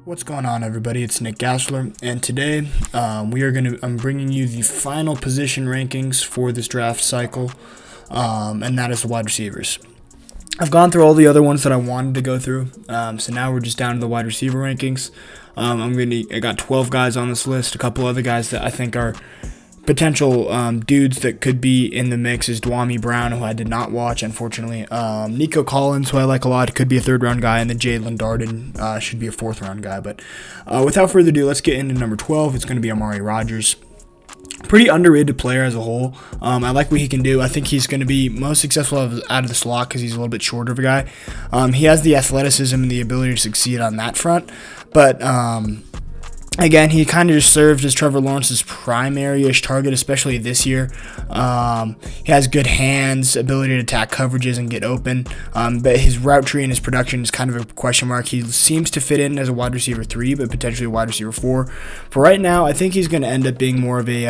What's going on, everybody? It's Nick Gassler, and today I'm bringing you the final position rankings for this draft cycle, and that is the wide receivers. I've gone through all the other ones that I wanted to go through, so now we're just down to the wide receiver rankings. I got 12 guys on this list. A couple other guys that I think are potential dudes that could be in the mix is Dwami Brown, who I did not watch, unfortunately. Nico Collins, who I like a lot, could be a third-round guy, and then Jalen Darden should be a fourth-round guy. But without further ado, let's get into number 12. It's going to be Amari Rodgers. Pretty underrated player as a whole. I like what he can do. I think he's going to be most successful out of the slot because he's a little bit shorter of a guy. He has the athleticism and the ability to succeed on that front, but again, he kind of just served as Trevor Lawrence's primary-ish target, especially this year. He has good hands, ability to attack coverages and get open, but his route tree and his production is kind of a question mark. He seems to fit in as a wide receiver 3, but potentially a wide receiver 4. For right now, I think he's going to end up being more of a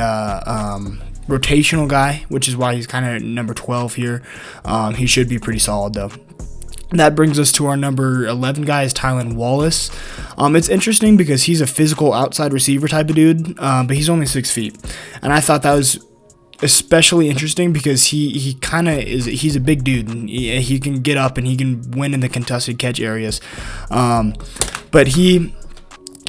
rotational guy, which is why he's kind of number 12 here. He should be pretty solid, though. That brings us to our number 11 guy, is Jaylen Waddle. It's interesting because he's a physical outside receiver type of dude, but he's only 6 feet. And I thought that was especially interesting because he kind of is, he's a big dude, and he can get up and he can win in the contested catch areas. But he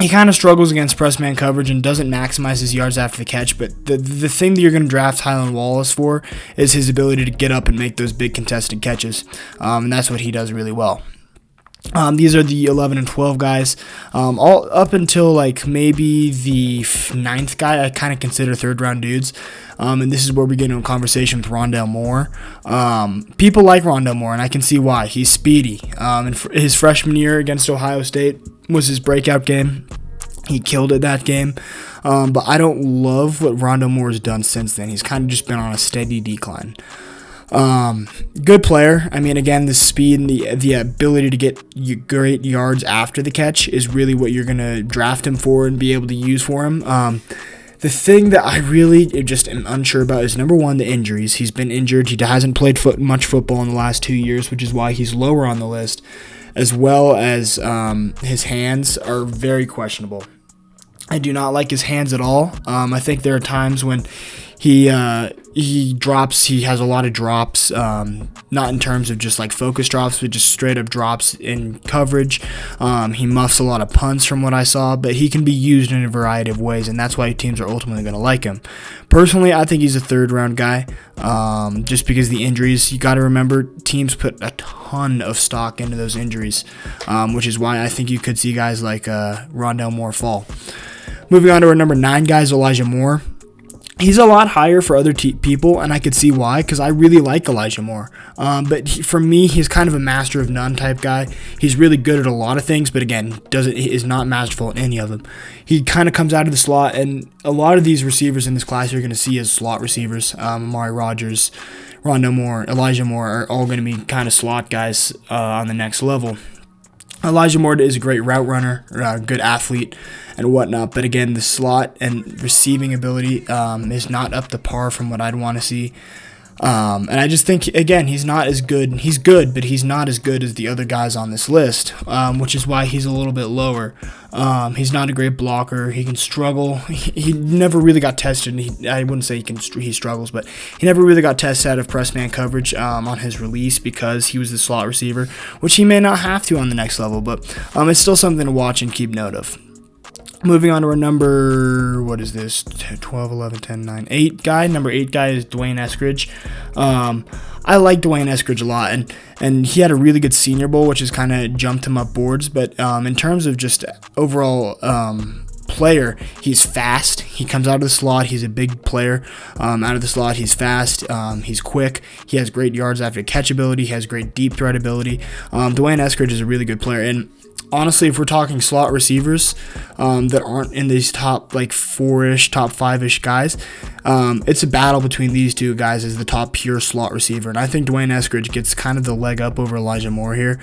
kind of struggles against press man coverage and doesn't maximize his yards after the catch, but the thing that you're going to draft Jaylen Waddle for is his ability to get up and make those big contested catches, and that's what he does really well. These are the 11 and 12 guys. All up until like maybe the 9th guy, I kind of consider third-round dudes. And this is where we get into a conversation with Rondale Moore. People like Rondale Moore, and I can see why. He's speedy. And his freshman year against Ohio State was his breakout game. He killed it that game. But I don't love what Rondale Moore has done since then. He's kind of just been on a steady decline. Good player. I mean, again, the speed and the ability to get great yards after the catch is really what you're going to draft him for and be able to use for him. The thing that I really just am unsure about is, number one, the injuries. He's been injured. He hasn't played much football in the last 2 years, which is why he's lower on the list, as well as his hands are very questionable. I do not like his hands at all. I think there are times when he drops. He has a lot of drops, not in terms of just like focus drops, but just straight up drops in coverage. He muffs a lot of punts from what I saw, but he can be used in a variety of ways, and that's why teams are ultimately going to like him. Personally, I think he's a third-round guy, just because the injuries. You got to remember, teams put a ton of stock into those injuries, which is why I think you could see guys like Rondale Moore fall. Moving on to our number 9 guy is Elijah Moore. He's a lot higher for other people, and I could see why, because I really like Elijah Moore. But for me, he's kind of a master of none type guy. He's really good at a lot of things, but again, is not masterful in any of them. He kind of comes out of the slot, and a lot of these receivers in this class you're going to see as slot receivers. Amari Rodgers, Rondale Moore, Elijah Moore are all going to be kind of slot guys on the next level. Elijah Moore is a great route runner, good athlete, and whatnot. But again, the slot and receiving ability is not up to par from what I'd want to see. And I just think, again, he's not as good. He's good, but he's not as good as the other guys on this list, which is why he's a little bit lower. He's not a great blocker. He can struggle. He never really got tested. I wouldn't say he struggles, but he never really got tested out of press man coverage on his release because he was the slot receiver, which he may not have to on the next level, but it's still something to watch and keep note of. Moving on to our number, 12, 11, 10, 9, 8 guy. Number 8 guy is D'Wayne Eskridge. I like D'Wayne Eskridge a lot, and he had a really good Senior Bowl, which has kind of jumped him up boards. But in terms of just overall player, he's fast. He comes out of the slot. He's a big player. Out of the slot, he's fast. He's quick. He has great yards after catch ability. He has great deep threat ability. D'Wayne Eskridge is a really good player, and honestly, if we're talking slot receivers that aren't in these top like 4-ish, top 5-ish guys, it's a battle between these two guys as the top pure slot receiver. And I think D'Wayne Eskridge gets kind of the leg up over Elijah Moore here,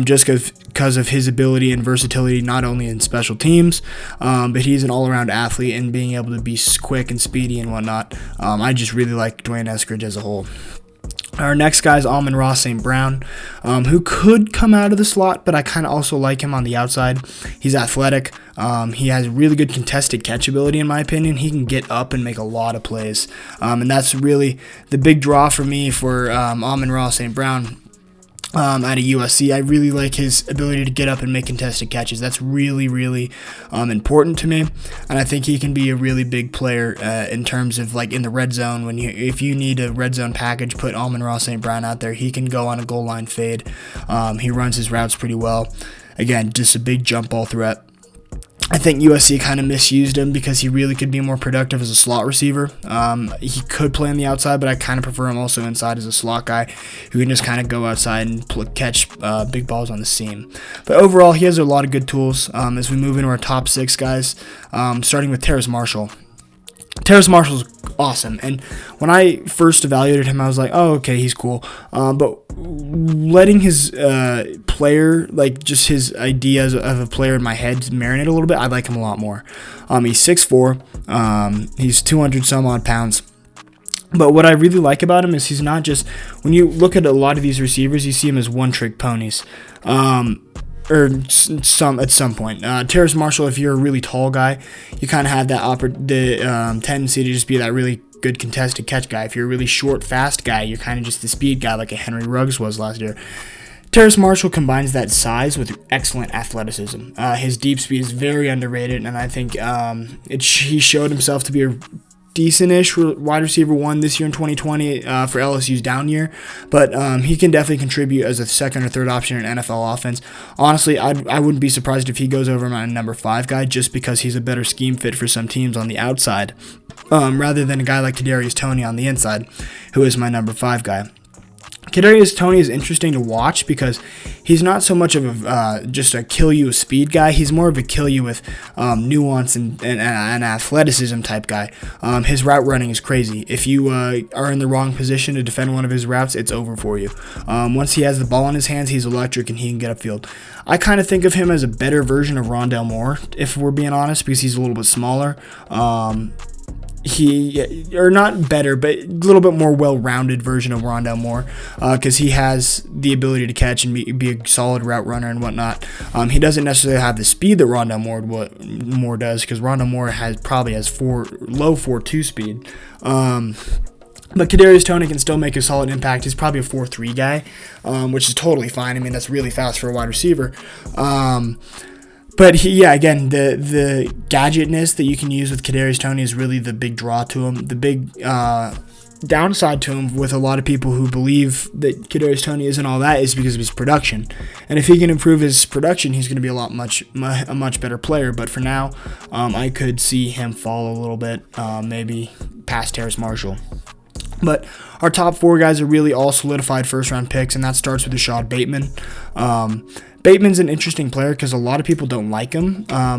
just because of his ability and versatility, not only in special teams, but he's an all-around athlete and being able to be quick and speedy and whatnot. I just really like D'Wayne Eskridge as a whole. Our next guy is Almond St. Brown, who could come out of the slot, but I kind of also like him on the outside. He's athletic. He has really good contested catch ability, in my opinion. He can get up and make a lot of plays. And that's really the big draw for me for Amon St. Brown. Out of USC, I really like his ability to get up and make contested catches. That's really, really important to me, and I think he can be a really big player in terms of like in the red zone. If you need a red zone package, put Amon St. Brown out there. He can go on a goal line fade. He runs his routes pretty well. Again, just a big jump ball threat. I think USC kind of misused him because he really could be more productive as a slot receiver. He could play on the outside, but I kind of prefer him also inside as a slot guy who can just kind of go outside and catch big balls on the seam. But overall, he has a lot of good tools as we move into our top 6 guys, starting with Terrace Marshall. Terrace Marshall's awesome, and when I first evaluated him, I was like, oh, okay, he's cool. But letting his player, like just his ideas of a player in my head marinate a little bit, I like him a lot more. He's 6'4", he's 200 some odd pounds. But what I really like about him is he's not just, when you look at a lot of these receivers, you see him as one-trick ponies. Or at some point. Terrace Marshall, if you're a really tall guy, you kind of have that tendency to just be that really good contested catch guy. If you're a really short, fast guy, you're kind of just the speed guy like a Henry Ruggs was last year. Terrace Marshall combines that size with excellent athleticism. His deep speed is very underrated, and I think he showed himself to be a decent-ish wide receiver 1 this year in 2020 for LSU's down year, but he can definitely contribute as a second or third option in an NFL offense. Honestly, I wouldn't be surprised if he goes over my number 5 guy just because he's a better scheme fit for some teams on the outside rather than a guy like Kadarius Toney on the inside, who is my number 5 guy. Kadarius Toney is interesting to watch because he's not so much of just a kill you with speed guy. He's more of a kill you with nuance and athleticism type guy. His route running is crazy. If you are in the wrong position to defend one of his routes, it's over for you. Once he has the ball in his hands, he's electric and he can get upfield. I kind of think of him as a better version of Rondale Moore, if we're being honest, because he's a little bit smaller. Or not better, but a little bit more well-rounded version of Rondale Moore, because he has the ability to catch and be a solid route runner and whatnot. He doesn't necessarily have the speed that Rondale Moore does, because Rondale Moore probably has low 4.2 speed. But Kadarius Toney can still make a solid impact. He's probably a 4.3 guy, which is totally fine. I mean, that's really fast for a wide receiver. But again, the gadgetness that you can use with Kadarius Toney is really the big draw to him. The big downside to him with a lot of people who believe that Kadarius Toney isn't all that is because of his production. And if he can improve his production, he's going to be a much better player. But for now, I could see him fall a little bit, maybe past Terrace Marshall. But our top 4 guys are really all solidified first-round picks, and that starts with Rashod Bateman. Bateman's an interesting player because a lot of people don't like him. I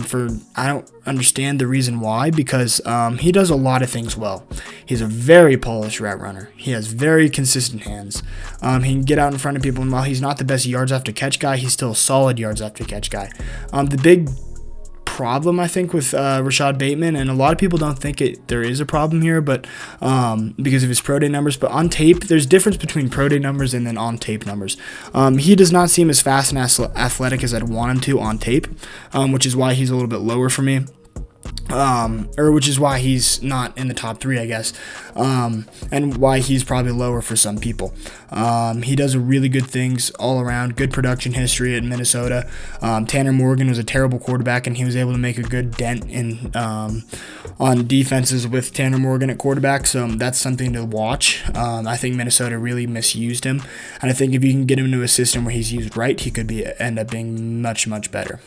don't understand the reason why, because he does a lot of things well. He's a very polished route runner. He has very consistent hands. He can get out in front of people, and while he's not the best yards after catch guy, he's still a solid yards after catch guy. The big problem, I think, with Rashod Bateman, and a lot of people don't think there is a problem here, but because of his pro day numbers. But on tape, there's difference between pro day numbers and then on tape numbers. He does not seem as fast and athletic as I'd want him to on tape, which is why he's a little bit lower for me. Which is why he's not in the top 3, I guess, and why he's probably lower for some people. He does really good things all around, good production history at Minnesota. Tanner Morgan was a terrible quarterback, and he was able to make a good dent in on defenses with Tanner Morgan at quarterback, so that's something to watch. I think Minnesota really misused him, and I think if you can get him into a system where he's used right, he could end up being much, much better.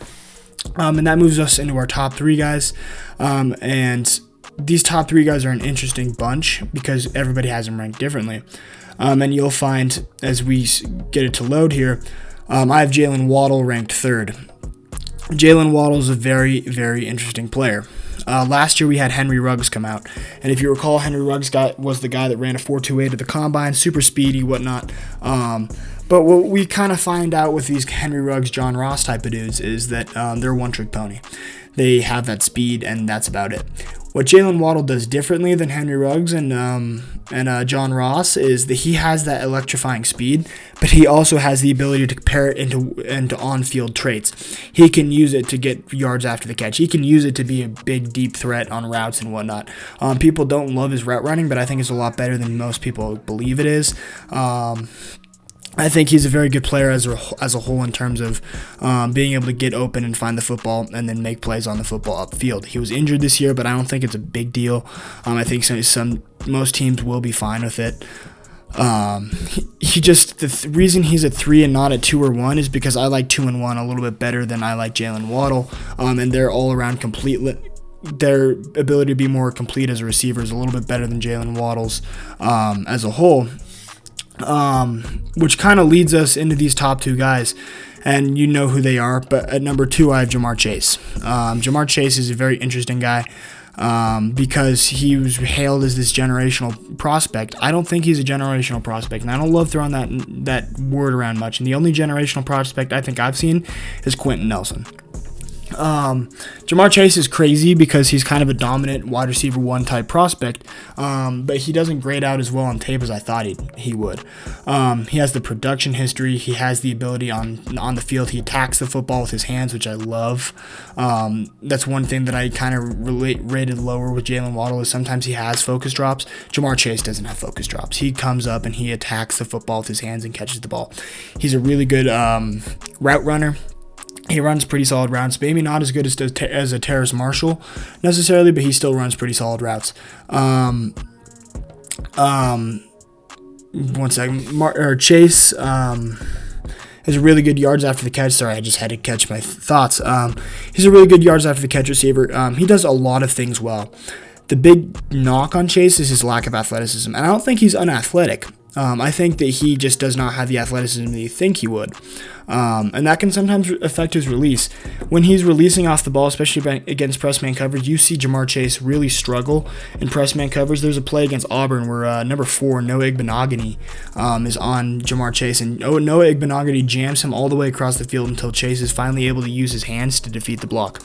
And that moves us into our top 3 guys. And these top 3 guys are an interesting bunch because everybody has them ranked differently. And you'll find as we get it to load here, I have Jaylen Waddle ranked 3rd. Jaylen Waddle is a very, very interesting player. Last year we had Henry Ruggs come out, and if you recall, Henry Ruggs was the guy that ran a 4.28 at the combine, super speedy, whatnot. But what we kind of find out with these Henry Ruggs, John Ross type of dudes is that they're a one-trick pony. They have that speed, and that's about it. What Jaylen Waddle does differently than Henry Ruggs and John Ross is that he has that electrifying speed, but he also has the ability to pair it into on-field traits. He can use it to get yards after the catch. He can use it to be a big, deep threat on routes and whatnot. People don't love his route running, but I think it's a lot better than most people believe it is. I think he's a very good player as a whole in terms of being able to get open and find the football and then make plays on the football upfield. He was injured this year, but I don't think it's a big deal. I think most teams will be fine with it. The reason he's at 3 and not at 2 or 1 is because I like 2 and 1 a little bit better than I like Jaylen Waddle, and they're all around complete. Their ability to be more complete as a receiver is a little bit better than Jaylen Waddle's as a whole. Which kind of leads us into these top 2 guys, and you know who they are. But at number 2, I have Jamar Chase. Jamar Chase is a very interesting guy because he was hailed as this generational prospect. I don't think he's a generational prospect, and I don't love throwing that word around much. And the only generational prospect I think I've seen is Quentin Nelson. Jamar Chase is crazy because he's kind of a dominant wide receiver 1 type prospect, but he doesn't grade out as well on tape as I thought he would. He has the production history. He has the ability on the field. He attacks the football with his hands, which I love. That's one thing that I kind of rated lower with Jaylen Waddle is sometimes he has focus drops. Jamar Chase doesn't have focus drops. He comes up and he attacks the football with his hands and catches the ball. He's a really good route runner. He runs pretty solid routes, maybe not as good as a Terrace Marshall necessarily, but he still runs pretty solid routes. One second. Chase has really good yards after the catch. Sorry, I just had to catch my thoughts. He's a really good yards after the catch receiver. He does a lot of things well. The big knock on Chase is his lack of athleticism, and I don't think he's unathletic. I think that he just does not have the athleticism that you think he would. And that can sometimes affect his release. When he's releasing off the ball, especially against press man coverage, you see Jamar Chase really struggle in press man coverage. There's a play against Auburn where number 4, Noah Igbenogany, is on Jamar Chase, and Noah Igbenogany jams him all the way across the field until Chase is finally able to use his hands to defeat the block.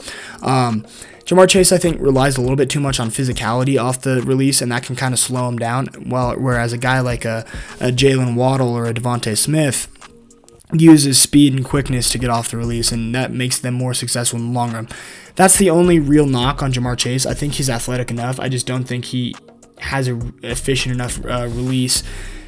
Jamar Chase, I think, relies a little bit too much on physicality off the release, and that can kind of slow him down. Whereas a guy like a Jaylen Waddle or a Devonte Smith uses speed and quickness to get off the release, and that makes them more successful in the long run. That's the only real knock on Jamar Chase. I think he's athletic enough. I just don't think he has a efficient enough release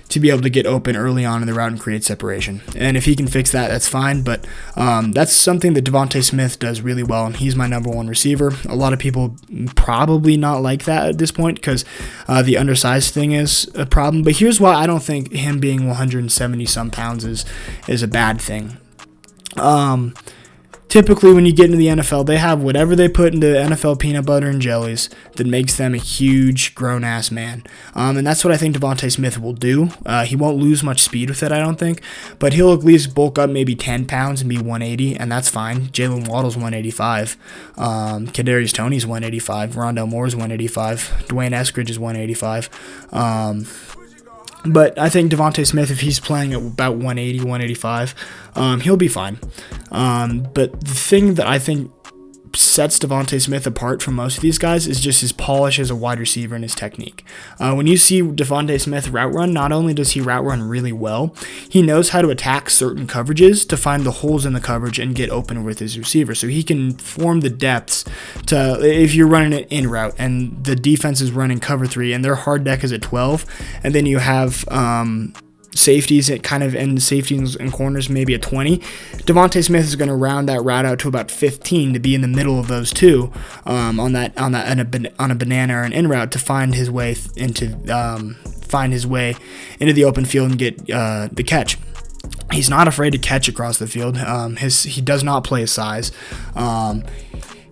to be able to get open early on in the route and create separation. And if he can fix that, that's fine. But that's something that Devonte Smith does really well, and he's my number 1 receiver. A lot of people probably not like that at this point because the undersized thing is a problem. But here's why I don't think him being 170-some pounds is a bad thing. Typically, when you get into the NFL, they have whatever they put into NFL peanut butter and jellies that makes them a huge, grown-ass man. And that's what I think Devonte Smith will do. He won't lose much speed with it, I don't think. But he'll at least bulk up maybe 10 pounds and be 180, and that's fine. Jaylen Waddle's 185. Kadarius Toney's 185. Rondale Moore's 185. Dwayne Eskridge is 185. But I think Devonte Smith, if he's playing at about 180, 185, he'll be fine. But the thing that I think sets Devonte Smith apart from most of these guys is just his polish as a wide receiver and his technique. When you see Devonte Smith route run, not only does he route run really well, he knows how to attack certain coverages to find the holes in the coverage and get open with his receiver. So he can form the depths to, if you're running it in route and the defense is running cover 3 and their hard deck is at 12, and then you have safeties at kind of end safeties and corners maybe at 20. Devonte Smith is going to round that route out to about 15 to be in the middle of those two on a banana or an in route to find his way into the open field and get the catch. He's not afraid to catch across the field. He does not play his size.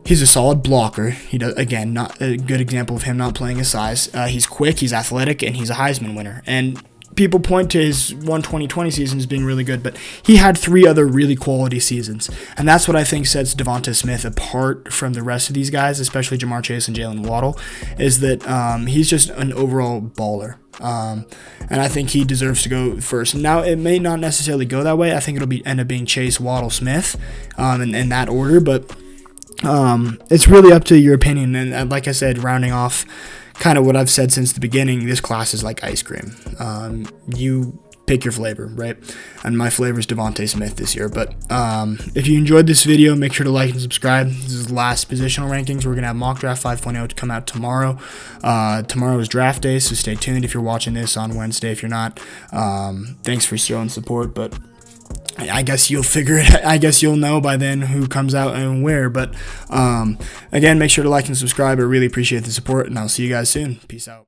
He's a solid blocker. He does, again, not a good example of him not playing his size. He's quick, he's athletic, and he's a Heisman winner. And people point to his 2020 season as being really good, but he had 3 other really quality seasons. And that's what I think sets Devonte Smith apart from the rest of these guys, especially Jamar Chase and Jaylen Waddle, is that he's just an overall baller. And I think he deserves to go first. Now, it may not necessarily go that way. I think it'll end up being Chase, Waddle, Smith in that order, but It's really up to your opinion. And like I said, rounding off kind of what I've said since the beginning, this class is like ice cream. You pick your flavor, right? And my flavor is Devonte Smith this year. But if you enjoyed this video, make sure to like and subscribe. This is the last positional rankings. We're going to have mock draft 5.0 to come out tomorrow. Tomorrow is draft day, so stay tuned if you're watching this on Wednesday. If you're not, thanks for showing support. But I guess you'll figure it. I guess you'll know by then who comes out and where. But again, make sure to like and subscribe. I really appreciate the support, and I'll see you guys soon. Peace out.